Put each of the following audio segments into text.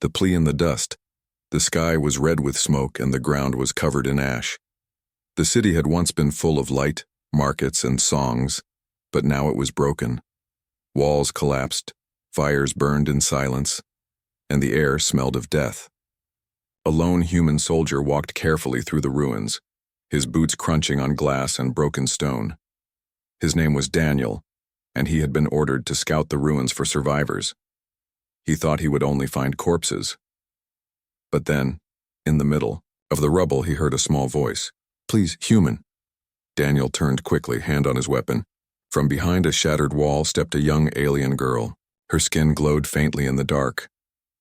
the plea in the dust. The sky was red with smoke and the ground was covered in ash. The city had once been full of light, markets, and songs, but now it was broken. Walls collapsed, fires burned in silence, and the air smelled of death. A lone human soldier walked carefully through the ruins, his boots crunching on glass and broken stone. His name was Daniel, and he had been ordered to scout the ruins for survivors. He thought he would only find corpses. But then, in the middle of the rubble, he heard a small voice. "Please, human." Daniel turned quickly, hand on his weapon. From behind a shattered wall stepped a young alien girl. Her skin glowed faintly in the dark,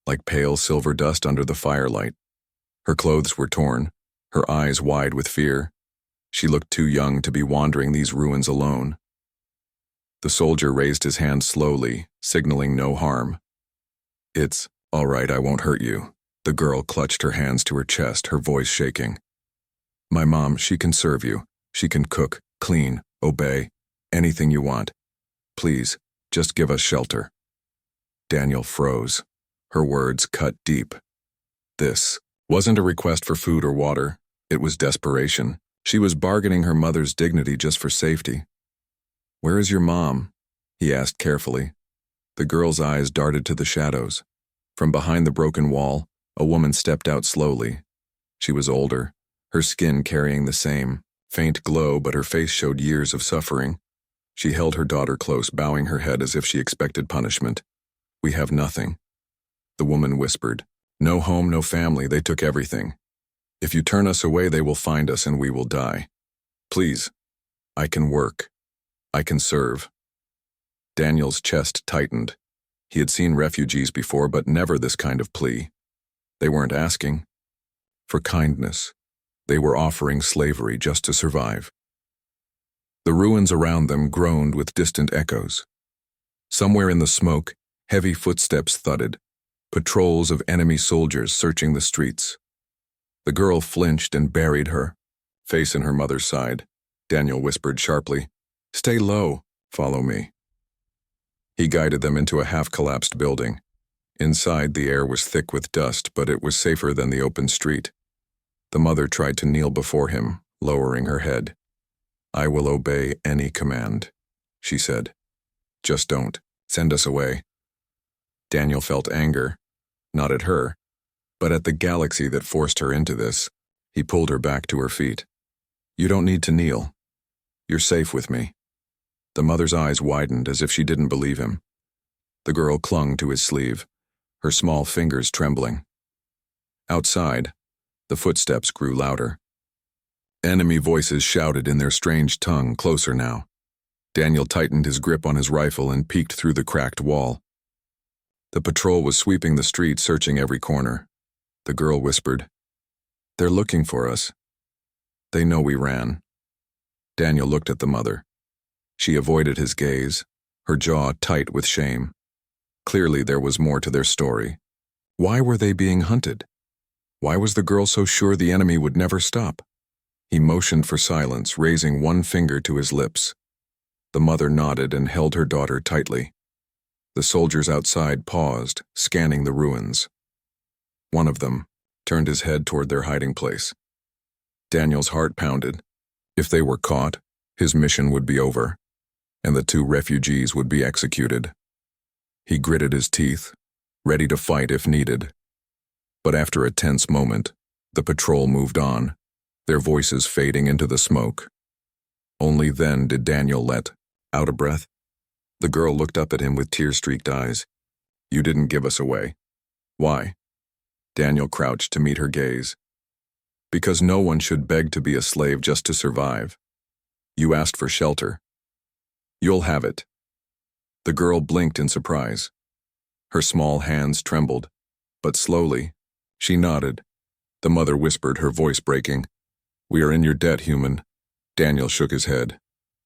like pale silver dust under the firelight. Her clothes were torn, her eyes wide with fear. She looked too young to be wandering these ruins alone. The soldier raised his hand slowly, signaling no harm. "It's all right, I won't hurt you." The girl clutched her hands to her chest, her voice shaking. "My mom, she can serve you. She can cook, clean, obey, anything you want. Please, just give us shelter." Daniel froze. Her words cut deep. This wasn't a request for food or water. It was desperation. She was bargaining her mother's dignity just for safety. "Where is your mom?" he asked carefully. The girl's eyes darted to the shadows. From behind the broken wall, a woman stepped out slowly. She was older, her skin carrying the same faint glow, but her face showed years of suffering. She held her daughter close, bowing her head as if she expected punishment. "We have nothing," the woman whispered. "No home, no family, they took everything. If you turn us away, they will find us and we will die. Please, I can work. I can serve." Daniel's chest tightened. He had seen refugees before, but never this kind of plea. They weren't asking for kindness. They were offering slavery just to survive. The ruins around them groaned with distant echoes. Somewhere in the smoke, heavy footsteps thudded, patrols of enemy soldiers searching the streets. The girl flinched and buried her face in her mother's side. Daniel whispered sharply, "Stay low, follow me." He guided them into a half-collapsed building. Inside, the air was thick with dust, but it was safer than the open street. The mother tried to kneel before him, lowering her head. "I will obey any command," she said. "Just don't send us away." Daniel felt anger, not at her, but at the galaxy that forced her into this. He pulled her back to her feet. "You don't need to kneel. You're safe with me." The mother's eyes widened as if she didn't believe him. The girl clung to his sleeve, her small fingers trembling. Outside, the footsteps grew louder. Enemy voices shouted in their strange tongue, closer now. Daniel tightened his grip on his rifle and peeked through the cracked wall. The patrol was sweeping the street, searching every corner. The girl whispered, "They're looking for us. They know we ran." Daniel looked at the mother. She avoided his gaze, her jaw tight with shame. Clearly there was more to their story. Why were they being hunted? Why was the girl so sure the enemy would never stop? He motioned for silence, raising one finger to his lips. The mother nodded and held her daughter tightly. The soldiers outside paused, scanning the ruins. One of them turned his head toward their hiding place. Daniel's heart pounded. If they were caught, his mission would be over, and the two refugees would be executed. He gritted his teeth, ready to fight if needed. But after a tense moment, the patrol moved on, their voices fading into the smoke. Only then did Daniel let out a breath. The girl looked up at him with tear-streaked eyes. "You didn't give us away." "Why?" Daniel crouched to meet her gaze. "Because no one should beg to be a slave just to survive. You asked for shelter. You'll have it." The girl blinked in surprise. Her small hands trembled, but slowly, she nodded. The mother whispered, her voice breaking, "We are in your debt, human." Daniel shook his head.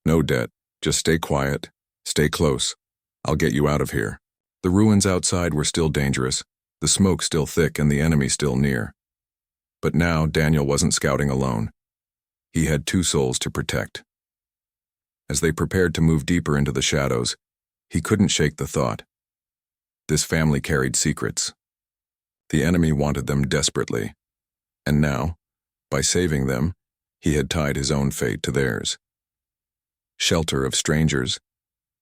"No debt. Just stay quiet. Stay close. I'll get you out of here." The ruins outside were still dangerous, the smoke still thick and the enemy still near. But now Daniel wasn't scouting alone. He had two souls to protect. As they prepared to move deeper into the shadows, he couldn't shake the thought. This family carried secrets. The enemy wanted them desperately, and now, by saving them, he had tied his own fate to theirs. Shelter of strangers.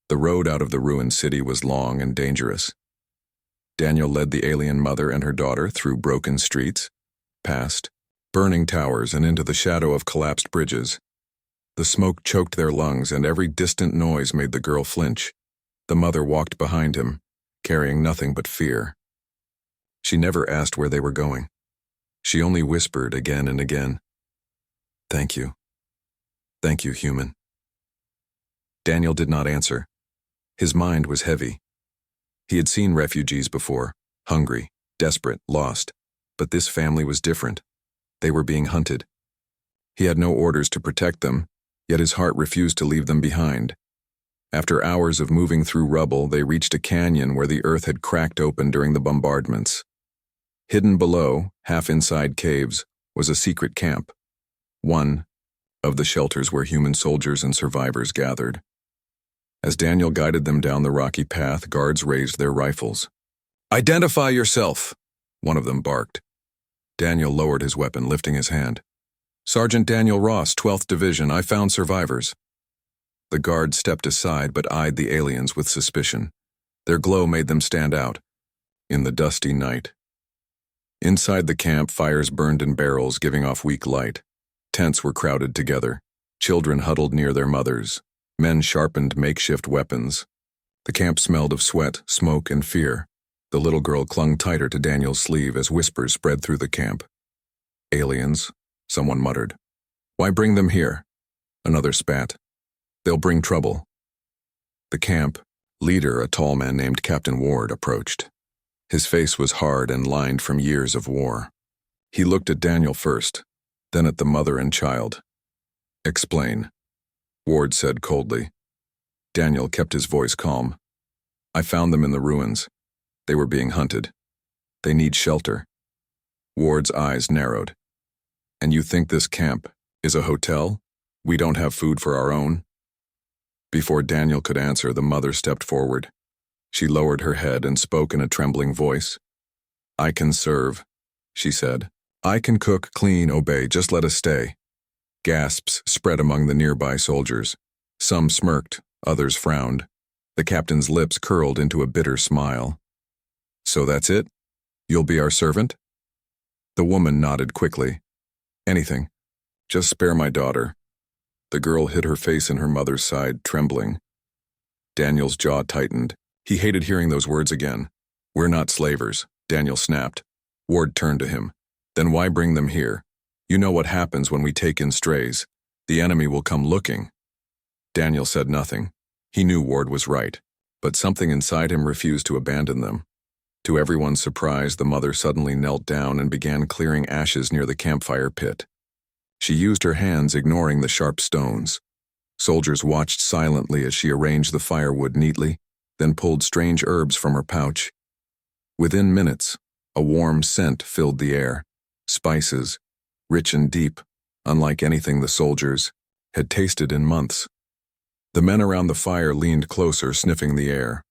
The road out of the ruined city was long and dangerous. Daniel led the alien mother and her daughter through broken streets, past burning towers and into the shadow of collapsed bridges. The smoke choked their lungs, and every distant noise made the girl flinch. The mother walked behind him, carrying nothing but fear. She never asked where they were going. She only whispered again and again, "Thank you. Thank you, human." Daniel did not answer. His mind was heavy. He had seen refugees before, hungry, desperate, lost, but this family was different. They were being hunted. He had no orders to protect them, yet his heart refused to leave them behind. After hours of moving through rubble, they reached a canyon where the earth had cracked open during the bombardments. Hidden below, half inside caves, was a secret camp, one of the shelters where human soldiers and survivors gathered. As Daniel guided them down the rocky path, guards raised their rifles. "Identify yourself," one of them barked. Daniel lowered his weapon, lifting his hand. "Sergeant Daniel Ross, 12th Division, I found survivors." The guard stepped aside but eyed the aliens with suspicion. Their glow made them stand out in the dusty night. Inside the camp, fires burned in barrels, giving off weak light. Tents were crowded together. Children huddled near their mothers. Men sharpened makeshift weapons. The camp smelled of sweat, smoke, and fear. The little girl clung tighter to Daniel's sleeve as whispers spread through the camp. "Aliens," someone muttered. "Why bring them here?" Another spat. "They'll bring trouble." The camp leader, a tall man named Captain Ward, approached. His face was hard and lined from years of war. He looked at Daniel first, then at the mother and child. "Explain," Ward said coldly. Daniel kept his voice calm. "I found them in the ruins. They were being hunted. They need shelter." Ward's eyes narrowed. "And you think this camp is a hotel? We don't have food for our own?" Before Daniel could answer, the mother stepped forward. She lowered her head and spoke in a trembling voice. "I can serve," she said. "I can cook, clean, obey, just let us stay." Gasps spread among the nearby soldiers. Some smirked, others frowned. The captain's lips curled into a bitter smile. "So that's it? You'll be our servant?" The woman nodded quickly. "Anything. Just spare my daughter." The girl hid her face in her mother's side, trembling. Daniel's jaw tightened. He hated hearing those words again. "We're not slavers," Daniel snapped. Ward turned to him. "Then why bring them here? You know what happens when we take in strays. The enemy will come looking." Daniel said nothing. He knew Ward was right, but something inside him refused to abandon them. To everyone's surprise, the mother suddenly knelt down and began clearing ashes near the campfire pit. She used her hands, ignoring the sharp stones. Soldiers watched silently as she arranged the firewood neatly, then pulled strange herbs from her pouch. Within minutes, a warm scent filled the air. Spices, rich and deep, unlike anything the soldiers had tasted in months. The men around the fire leaned closer, sniffing the air.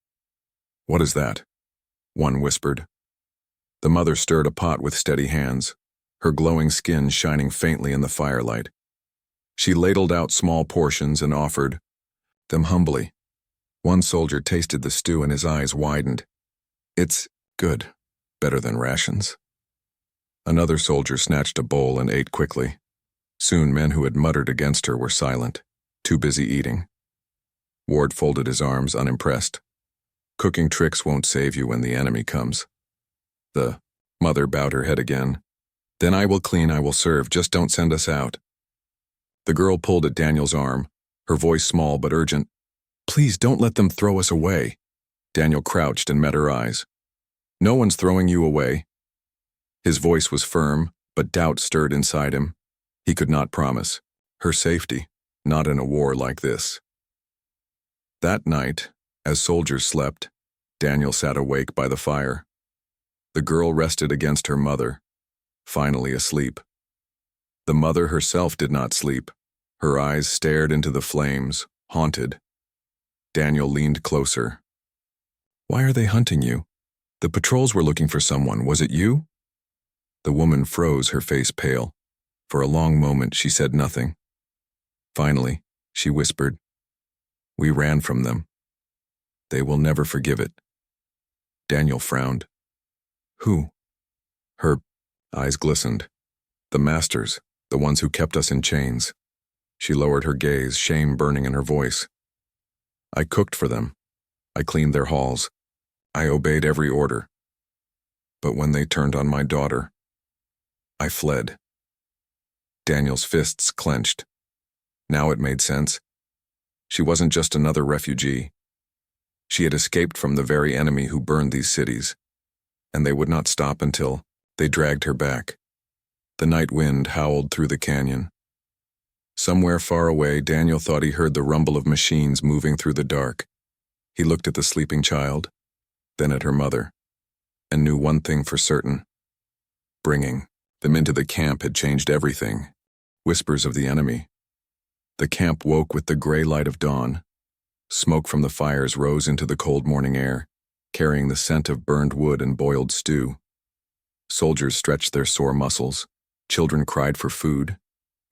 "What is that?" one whispered. The mother stirred a pot with steady hands, her glowing skin shining faintly in the firelight. She ladled out small portions and offered them humbly. One soldier tasted the stew and his eyes widened. "It's good, better than rations." Another soldier snatched a bowl and ate quickly. Soon men who had muttered against her were silent, too busy eating. Ward folded his arms, unimpressed. "Cooking tricks won't save you when the enemy comes." The mother bowed her head again. "Then I will clean, I will serve, just don't send us out." The girl pulled at Daniel's arm, her voice small but urgent. "Please don't let them throw us away." Daniel crouched and met her eyes. "No one's throwing you away." His voice was firm, but doubt stirred inside him. He could not promise her safety, not in a war like this. That night, as soldiers slept, Daniel sat awake by the fire. The girl rested against her mother, finally asleep. The mother herself did not sleep. Her eyes stared into the flames, haunted. Daniel leaned closer. "Why are they hunting you?" The patrols were looking for someone. Was it you? The woman froze, her face pale. For a long moment, she said nothing. Finally, she whispered, "We ran from them. They will never forgive it." Daniel frowned. Who? Her eyes glistened. The masters, the ones who kept us in chains. She lowered her gaze, shame burning in her voice. I cooked for them. I cleaned their halls. I obeyed every order. But when they turned on my daughter, I fled. Daniel's fists clenched. Now it made sense. She wasn't just another refugee. She had escaped from the very enemy who burned these cities, and they would not stop until they dragged her back. The night wind howled through the canyon. Somewhere far away, Daniel thought he heard the rumble of machines moving through the dark. He looked at the sleeping child, then at her mother, and knew one thing for certain. Bringing them into the camp had changed everything. Whispers of the enemy. The camp woke with the gray light of dawn. Smoke from the fires rose into the cold morning air, carrying the scent of burned wood and boiled stew. Soldiers stretched their sore muscles, children cried for food,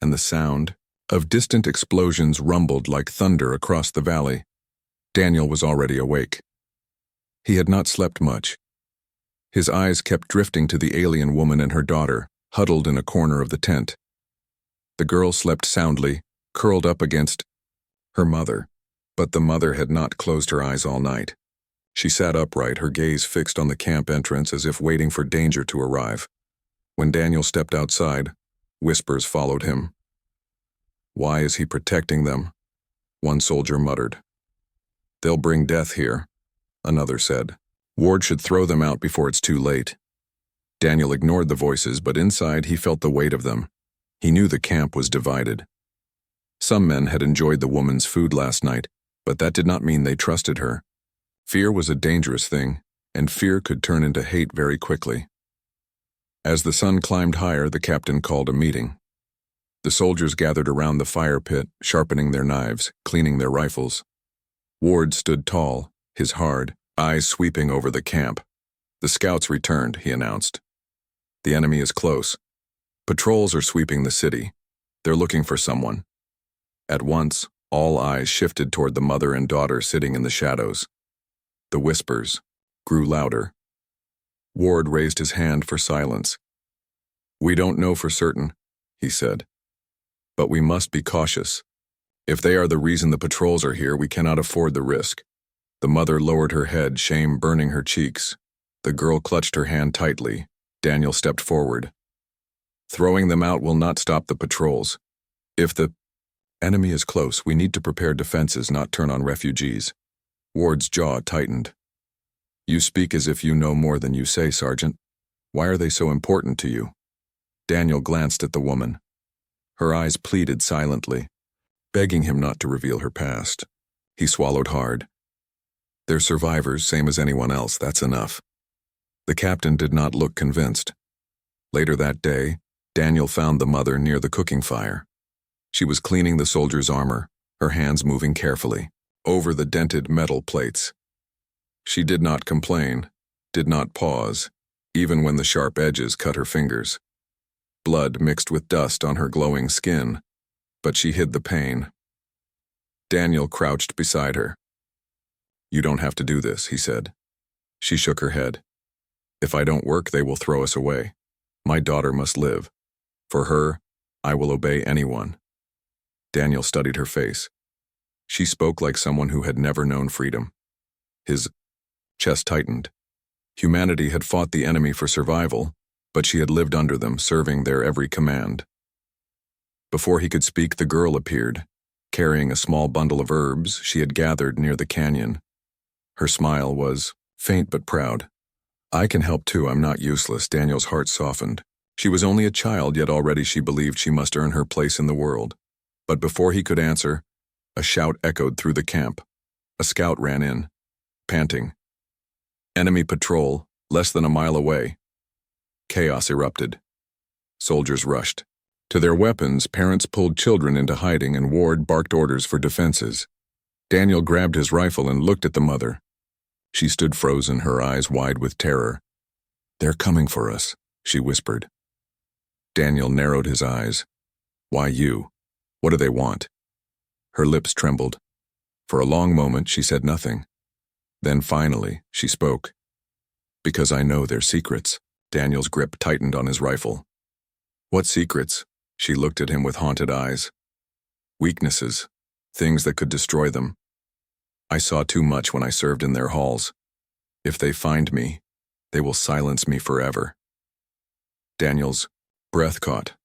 and the sound of distant explosions rumbled like thunder across the valley. Daniel was already awake. He had not slept much. His eyes kept drifting to the alien woman and her daughter, huddled in a corner of the tent. The girl slept soundly, curled up against her mother, but the mother had not closed her eyes all night. She sat upright, her gaze fixed on the camp entrance as if waiting for danger to arrive. When Daniel stepped outside, whispers followed him. Why is he protecting them? One soldier muttered. They'll bring death here, another said. Ward should throw them out before it's too late. Daniel ignored the voices, but inside he felt the weight of them. He knew the camp was divided. Some men had enjoyed the woman's food last night, but that did not mean they trusted her. Fear was a dangerous thing, and fear could turn into hate very quickly. As the sun climbed higher, the captain called a meeting. The soldiers gathered around the fire pit, sharpening their knives, cleaning their rifles. Ward stood tall, his hard eyes sweeping over the camp. The scouts returned, he announced. The enemy is close. Patrols are sweeping the city. They're looking for someone. At once, all eyes shifted toward the mother and daughter sitting in the shadows. The whispers grew louder. Ward raised his hand for silence. We don't know for certain, he said. But we must be cautious. If they are the reason the patrols are here, we cannot afford the risk. The mother lowered her head, shame burning her cheeks. The girl clutched her hand tightly. Daniel stepped forward. Throwing them out will not stop the patrols. If the enemy is close, we need to prepare defenses, not turn on refugees. Ward's jaw tightened. You speak as if you know more than you say, Sergeant. Why are they so important to you? Daniel glanced at the woman. Her eyes pleaded silently, begging him not to reveal her past. He swallowed hard. They're survivors, same as anyone else, that's enough. The captain did not look convinced. Later that day, Daniel found the mother near the cooking fire. She was cleaning the soldier's armor, her hands moving carefully over the dented metal plates. She did not complain, did not pause, even when the sharp edges cut her fingers. Blood mixed with dust on her glowing skin, but she hid the pain. Daniel crouched beside her. You don't have to do this, he said. She shook her head. If I don't work, they will throw us away. My daughter must live. For her, I will obey anyone. Daniel studied her face. She spoke like someone who had never known freedom. His chest tightened. Humanity had fought the enemy for survival, but she had lived under them, serving their every command. Before he could speak, the girl appeared, carrying a small bundle of herbs she had gathered near the canyon. Her smile was faint but proud. I can help too, I'm not useless. Daniel's heart softened. She was only a child, yet already she believed she must earn her place in the world. But before he could answer, a shout echoed through the camp. A scout ran in, panting. Enemy patrol, less than a mile away. Chaos erupted. Soldiers rushed. To their weapons, parents pulled children into hiding and Ward barked orders for defenses. Daniel grabbed his rifle and looked at the mother. She stood frozen, her eyes wide with terror. "They're coming for us," she whispered. Daniel narrowed his eyes. "Why you? What do they want?" Her lips trembled. For a long moment she said nothing. Then finally she spoke. "Because I know their secrets." Daniel's grip tightened on his rifle. "What secrets?" She looked at him with haunted eyes. "Weaknesses. Things that could destroy them. I saw too much when I served in their halls. If they find me, they will silence me forever." Daniel's breath caught.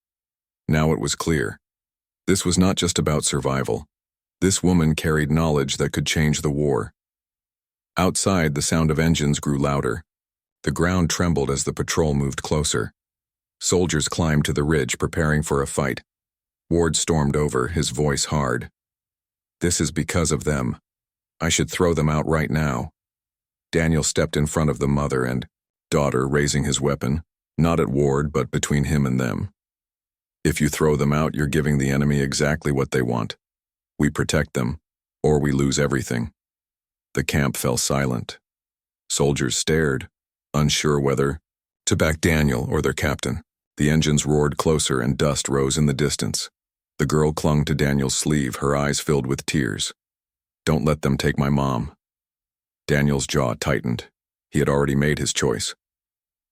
Now it was clear. This was not just about survival. This woman carried knowledge that could change the war. Outside, the sound of engines grew louder. The ground trembled as the patrol moved closer. Soldiers climbed to the ridge, preparing for a fight. Ward stormed over, his voice hard. "This is because of them. I should throw them out right now." Daniel stepped in front of the mother and daughter, raising his weapon, not at Ward, but between him and them. "If you throw them out, you're giving the enemy exactly what they want. We protect them, or we lose everything." The camp fell silent. Soldiers stared, unsure whether to back Daniel or their captain. The engines roared closer and dust rose in the distance. The girl clung to Daniel's sleeve, her eyes filled with tears. "Don't let them take my mom." Daniel's jaw tightened. He had already made his choice.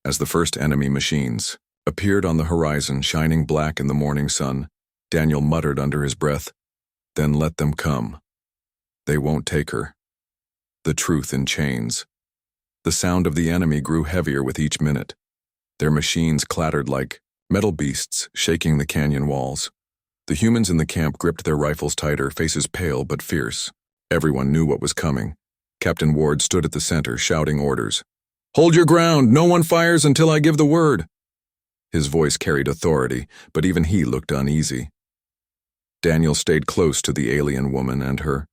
As the first enemy machines appeared on the horizon, shining black in the morning sun, Daniel muttered under his breath, "Then let them come. They won't take her." The truth in chains. The sound of the enemy grew heavier with each minute. Their machines clattered like metal beasts, shaking the canyon walls. The humans in the camp gripped their rifles tighter, faces pale but fierce. Everyone knew what was coming. Captain Ward stood at the center, shouting orders. "Hold your ground! No one fires until I give the word!" His voice carried authority, but even he looked uneasy. Daniel stayed close to the alien woman and her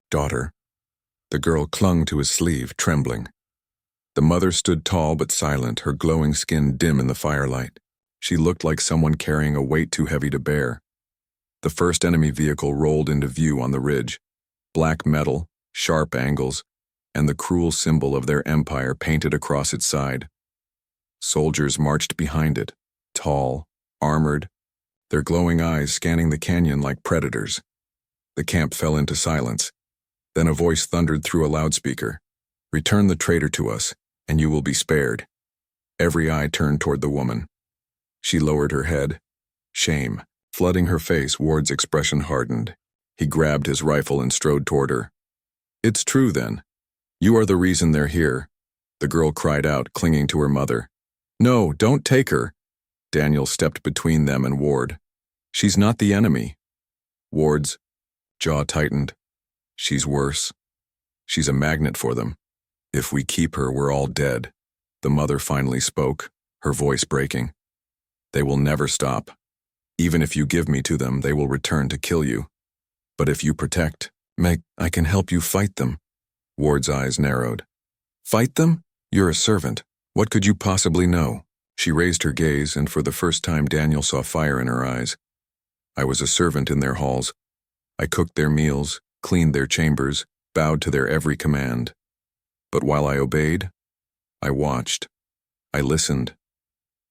daughter. The girl clung to his sleeve, trembling. The mother stood tall but silent, her glowing skin dim in the firelight. She looked like someone carrying a weight too heavy to bear. The first enemy vehicle rolled into view on the ridge. Black metal, sharp angles, and the cruel symbol of their empire painted across its side. Soldiers marched behind it, tall, armored, their glowing eyes scanning the canyon like predators. The camp fell into silence. Then a voice thundered through a loudspeaker. "Return the traitor to us, and you will be spared." Every eye turned toward the woman. She lowered her head. Shame flooding her face, Ward's expression hardened. He grabbed his rifle and strode toward her. "It's true, then. You are the reason they're here," the girl cried out, clinging to her mother. "No, don't take her." Daniel stepped between them and Ward. "She's not the enemy." Ward's jaw tightened. "She's worse. She's a magnet for them. If we keep her, we're all dead." The mother finally spoke, her voice breaking. "They will never stop. Even if you give me to them, they will return to kill you. But if you protect, Meg, I can help you fight them." Ward's eyes narrowed. "Fight them? You're a servant. What could you possibly know?" She raised her gaze, and for the first time Daniel saw fire in her eyes. "I was a servant in their halls. I cooked their meals, cleaned their chambers, bowed to their every command. But while I obeyed, I watched. I listened.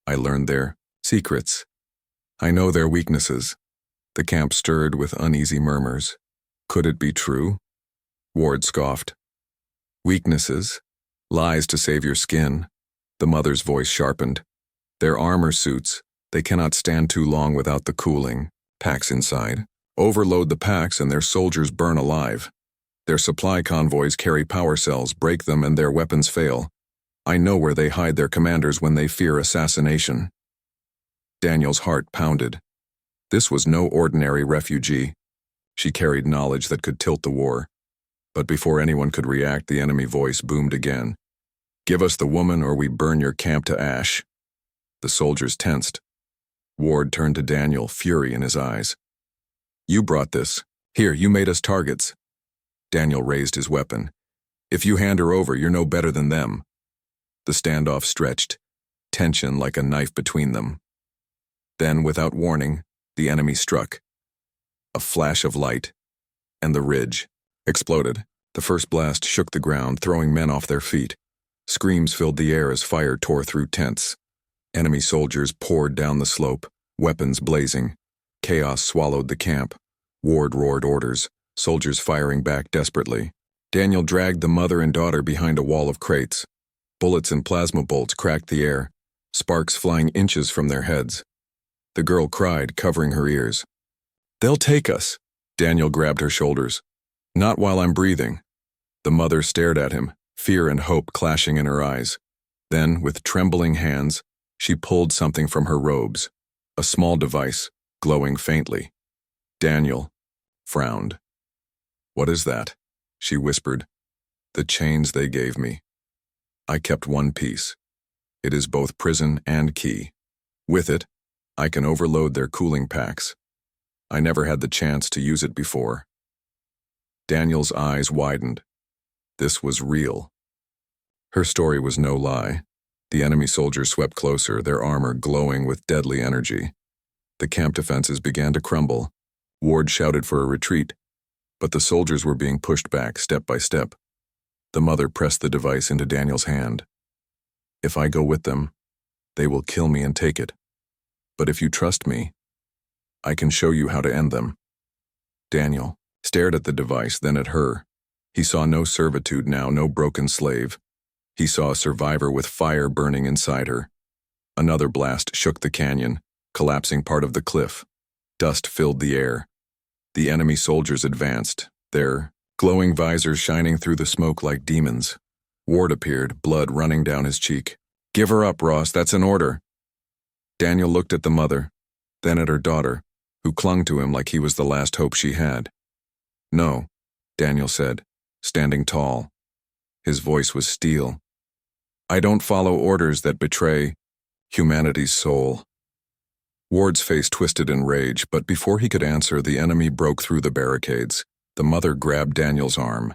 I learned their secrets. I know their weaknesses." The camp stirred with uneasy murmurs. Could it be true? Ward scoffed. "Weaknesses? Lies to save your skin." The mother's voice sharpened. "Their armor suits, they cannot stand too long without the cooling packs inside. Overload the packs and their soldiers burn alive. Their supply convoys carry power cells, break them, and their weapons fail. I know where they hide their commanders when they fear assassination." Daniel's heart pounded. This was no ordinary refugee. She carried knowledge that could tilt the war. But before anyone could react, the enemy voice boomed again. "Give us the woman or we burn your camp to ash." The soldiers tensed. Ward turned to Daniel, fury in his eyes. "You brought this. Here, you made us targets." Daniel raised his weapon. "If you hand her over, you're no better than them." The standoff stretched, tension like a knife between them. Then, without warning, the enemy struck. A flash of light, and the ridge exploded. The first blast shook the ground, throwing men off their feet. Screams filled the air as fire tore through tents. Enemy soldiers poured down the slope, weapons blazing. Chaos swallowed the camp. Ward roared orders, soldiers firing back desperately. Daniel dragged the mother and daughter behind a wall of crates. Bullets and plasma bolts cracked the air, sparks flying inches from their heads. The girl cried, covering her ears. "They'll take us." Daniel grabbed her shoulders. "Not while I'm breathing." The mother stared at him, fear and hope clashing in her eyes. Then, with trembling hands, she pulled something from her robes, a small device, glowing faintly. Daniel frowned. "What is that?" she whispered. "The chains they gave me. I kept one piece. It is both prison and key. With it, I can overload their cooling packs. I never had the chance to use it before." Daniel's eyes widened. This was real. Her story was no lie. The enemy soldiers swept closer, their armor glowing with deadly energy. The camp defenses began to crumble. Ward shouted for a retreat, but the soldiers were being pushed back step by step. The mother pressed the device into Daniel's hand. "If I go with them, they will kill me and take it. But if you trust me, I can show you how to end them." Daniel stared at the device, then at her. He saw no servitude now, no broken slave. He saw a survivor with fire burning inside her. Another blast shook the canyon, collapsing part of the cliff. Dust filled the air. The enemy soldiers advanced, their glowing visors shining through the smoke like demons. Ward appeared, blood running down his cheek. "Give her up, Ross, that's an order." Daniel looked at the mother, then at her daughter, who clung to him like he was the last hope she had. "No," Daniel said, standing tall. His voice was steel. "I don't follow orders that betray humanity's soul." Ward's face twisted in rage, but before he could answer, the enemy broke through the barricades. The mother grabbed Daniel's arm.